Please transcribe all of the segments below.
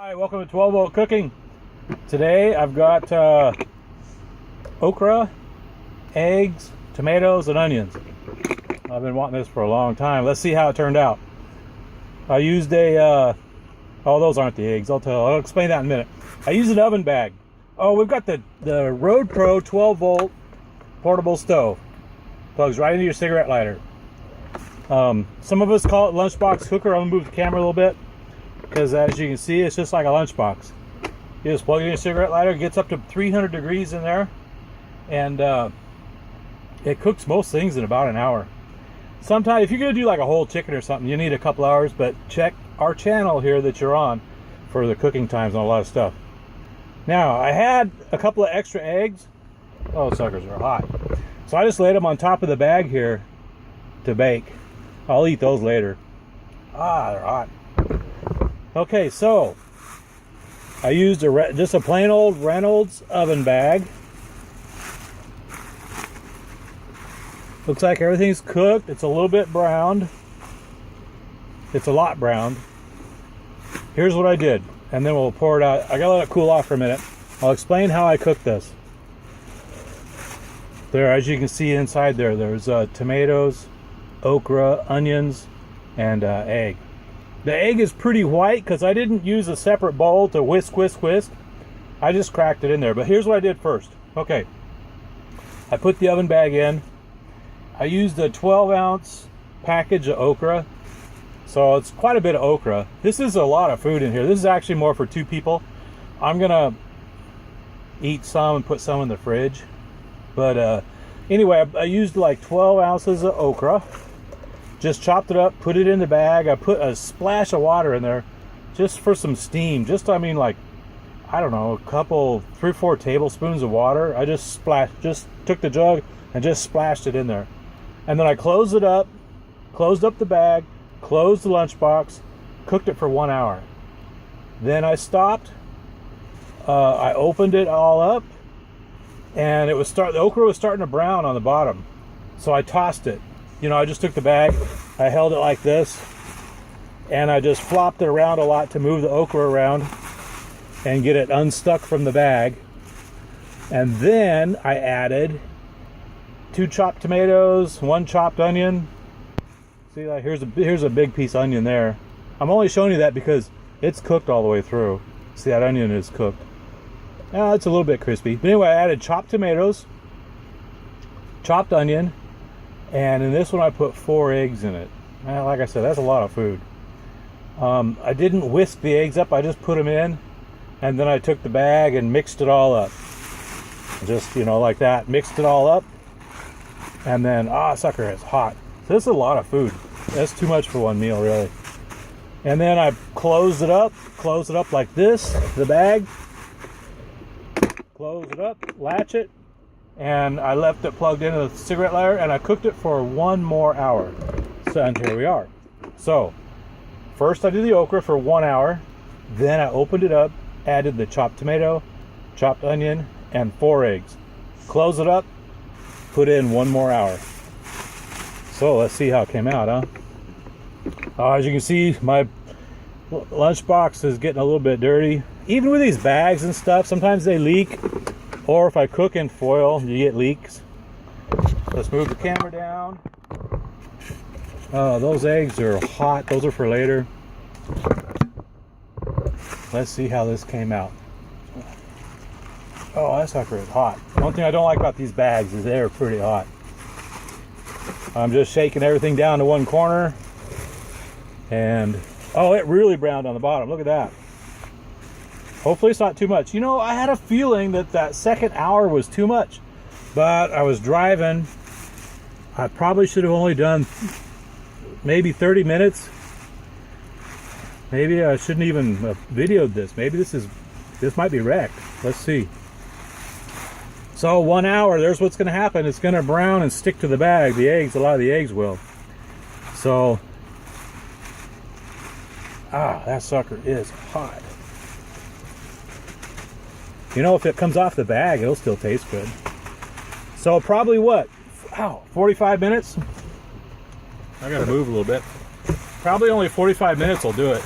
Hi, welcome to 12 Volt Cooking. Today I've got okra, eggs, tomatoes, and onions. I've been wanting this for a long time. Let's see how it turned out. I used a, oh, those aren't the eggs. I'll explain that in a minute. I used an oven bag. Oh, we've got the RoadPro 12 volt portable stove. Plugs right into your cigarette lighter. Some of us call it lunchbox cooker. I'm gonna move the camera a little bit, because as you can see, it's just like a lunchbox. You just plug it in your cigarette lighter, it gets up to 300 degrees in there, and it cooks most things in about an hour. Sometimes, if you're gonna do like a whole chicken or something, you need a couple hours, but check our channel here that you're on for the cooking times on a lot of stuff. Now, I had a couple of extra eggs. Oh, suckers are hot. So I just laid them on top of the bag here to bake. I'll eat those later. Ah, they're hot. Okay, so I used just a plain old Reynolds oven bag. Looks like everything's cooked. It's a little bit browned. It's a lot browned. Here's what I did, and then we'll pour it out. I gotta let it cool off for a minute. I'll explain how I cooked this. There, as you can see inside there's tomatoes, okra, onions, and egg. The egg is pretty white because I didn't use a separate bowl to whisk. I just cracked it in there. But here's what I did first. Okay, I put the oven bag in. I used a 12-ounce package of okra. So it's quite a bit of okra. This is a lot of food in here. This is actually more for 2 people. I'm gonna eat some and put some in the fridge. But anyway, I used like 12 ounces of okra. Just chopped it up, put it in the bag. I put a splash of water in there just for some steam. I mean, like, I don't know, 3 or 4 tablespoons of water. I just took the jug and just splashed it in there. And then I closed it up, closed up the bag, closed the lunchbox, cooked it for 1 hour. Then I stopped, I opened it all up, and the okra was starting to brown on the bottom. So I tossed it. You know, I just took the bag, I held it like this, and I just flopped it around a lot to move the okra around and get it unstuck from the bag. And then I added 2 chopped tomatoes, 1 chopped onion. See, like, here's a big piece of onion there. I'm only showing you that because it's cooked all the way through. See, that onion is cooked. It's a little bit crispy. But anyway, I added chopped tomatoes, chopped onion, and in this one I put 4 eggs in it. Like I said, that's a lot of food. I didn't whisk the eggs up, I just put them in, and then I took the bag and mixed it all up. Just, you know, like that. Mixed it all up, and then, sucker, it's hot. So this is a lot of food. That's too much for one meal, really. And then I closed it up like this, the bag. Close it up, latch it, and I left it plugged into the cigarette lighter, and I cooked it for 1 more hour. So, and here we are. So first I did the okra for 1 hour, then I opened it up, added the chopped tomato, chopped onion, and 4 eggs. Close it up, put in 1 more hour. So let's see how it came out, huh? As you can see, my lunchbox is getting a little bit dirty. Even with these bags and stuff, sometimes they leak, or if I cook in foil, you get leaks. Let's move the camera down. Those eggs are hot. Those are for later. Let's see how this came out. Oh, that sucker is hot. One thing I don't like about these bags is they're pretty hot. I'm just shaking everything down to one corner, and oh, it really browned on the bottom. Look at that. Hopefully it's not too much. You know, I had a feeling that second hour was too much, but I was driving. I probably should have only done maybe 30 minutes. Maybe I shouldn't even have videoed this. Maybe this might be wrecked. Let's see. So 1 hour, there's what's gonna happen. It's gonna brown and stick to the bag. The eggs, a lot of the eggs will. So, that sucker is hot. You know, if it comes off the bag, it'll still taste good. So probably what? 45 minutes? I gotta move a little bit. Probably only 45 minutes will do it.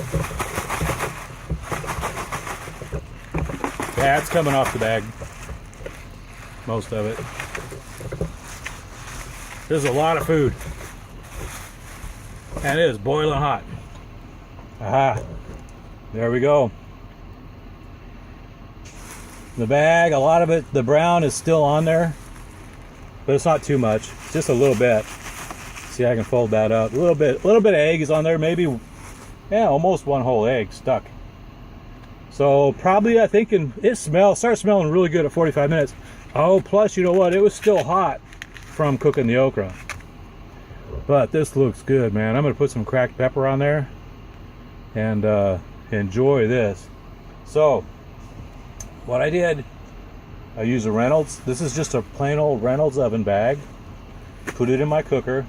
Yeah, it's coming off the bag. Most of it. There's a lot of food. And it is boiling hot. Aha. There we go. The bag, a lot of it, the brown is still on there. But it's not too much. Just a little bit. See, I can fold that up. A little bit of egg is on there. Maybe, yeah, almost one whole egg stuck. So probably, I think, it started smelling really good at 45 minutes. Oh, plus, you know what? It was still hot from cooking the okra. But this looks good, man. I'm going to put some cracked pepper on there and enjoy this. So, what I did, I used a Reynolds. This is just a plain old Reynolds oven bag. Put it in my cooker.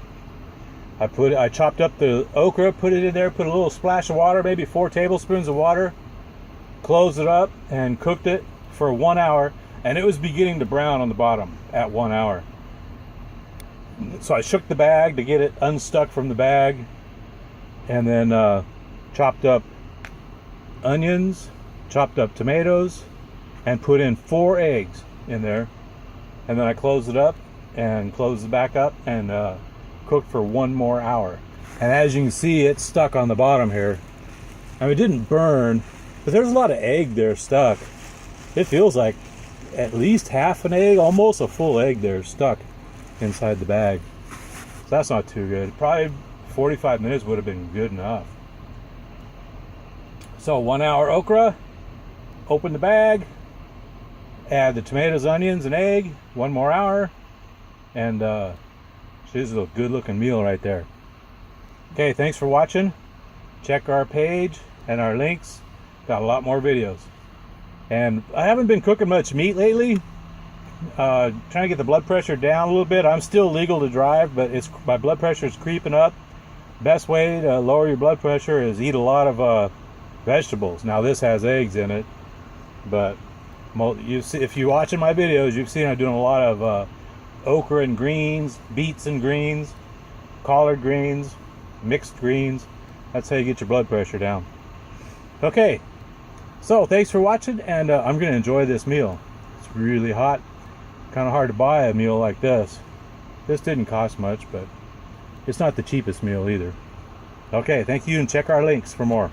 I chopped up the okra, put it in there, put a little splash of water, maybe 4 tablespoons of water. Closed it up and cooked it for 1 hour, and it was beginning to brown on the bottom at 1 hour. So I shook the bag to get it unstuck from the bag, and then chopped up onions, chopped up tomatoes, and put in 4 eggs in there. And then I closed it up and closed it back up and cooked for 1 more hour. And as you can see, it's stuck on the bottom here. I mean, it didn't burn, but there's a lot of egg there stuck. It feels like at least half an egg, almost a full egg there stuck inside the bag. So that's not too good. Probably 45 minutes would have been good enough. So 1 hour okra, open the bag, add the tomatoes, onions, and egg, 1 more hour, and this is a good looking meal right there. Okay, thanks for watching. Check our page and our links. Got a lot more videos. And I haven't been cooking much meat lately. Trying to get the blood pressure down a little bit. I'm still legal to drive, but my blood pressure is creeping up. Best way to lower your blood pressure is eat a lot of vegetables. Now this has eggs in it, but if you're watching my videos, you've seen I'm doing a lot of okra and greens, beets and greens, collard greens, mixed greens. That's how you get your blood pressure down. Okay, so thanks for watching, and I'm going to enjoy this meal. It's really hot. Kind of hard to buy a meal like this. This didn't cost much, but it's not the cheapest meal either. Okay, thank you, and check our links for more.